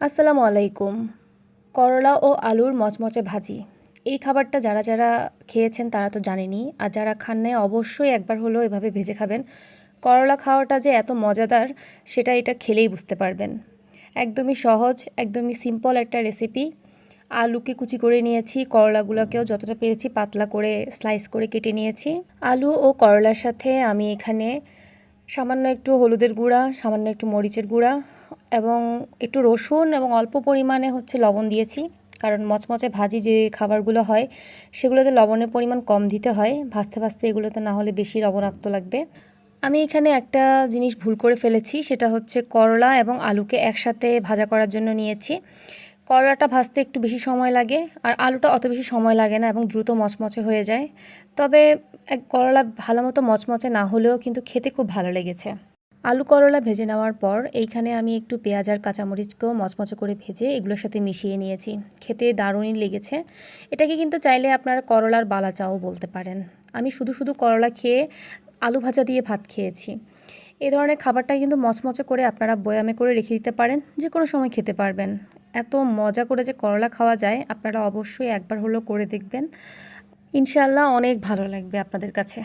আসসালামু আলাইকুম। করলা ও আলুর মচমচে ভাজি। এই খাবারটা যারা যারা খেয়েছেন তারা তো জানেনই, আর যারা খান নাই অবশ্যই একবার হলেও এভাবে ভেজে খাবেন। করলা খাওয়াটা যে এত মজাদার সেটা এটা খেলেই বুঝতে পারবেন। একদমই সহজ, একদমই সিম্পল একটা রেসিপি। আলুকে কুচি করে নিয়েছি, করলাগুলোকেও যতটা পেরেছি পাতলা করে স্লাইস করে কেটে নিয়েছি। আলু ও করলার সাথে আমি এখানে সামান্য একটু হলুদের গুঁড়া, সামান্য একটু মরিচের গুঁড়া এবং একটু রসুন এবং অল্প পরিমাণে লবণ দিয়েছি। কারণ মচমচে ভাজি যে খাবারগুলো হয় সেগুলোতে লবণের পরিমাণ কম দিতে হয়, ভাজতে ভাজতে এগুলোতে না হলে বেশি লবণাক্ত লাগবে। আমি এখানে একটা জিনিস ভুল করে ফেলেছি, সেটা হচ্ছে করলা এবং আলুকে একসাথে ভাজা করার জন্য নিয়েছি। করলাটা ভাজতে একটু বেশি সময় লাগে আর আলুটা অত বেশি সময় লাগে না এবং দ্রুত মচমচে হয়ে যায়। তবে করলা ভালো মতো মচমচে না হলেও কিন্তু খেতে খুব ভালো লেগেছে। আলু করলা ভেজে নেওয়ার পর এইখানে আমি একটু পেঁয়াজ আর কাঁচামরিচকেও মচমচে করে ভেজে এগুলোর সাথে মিশিয়ে নিয়েছি। খেতে দারুণই লেগেছে। এটাকে কিন্তু চাইলে আপনারা করলার বালা চাও বলতে পারেন। আমি শুধু শুধু করলা খেয়ে আলু ভাজা দিয়ে ভাত খেয়েছি। এই ধরনের খাবারটা কিন্তু মচমচে করে আপনারা বয়ামে করে রেখে দিতে পারেন, যে কোনো সময় খেতে পারবেন। এত মজা করে যে করলা খাওয়া যায় আপনারা অবশ্যই একবার হলেও করে দেখবেন। ইনশাআল্লাহ অনেক ভালো লাগবে আপনাদের কাছে।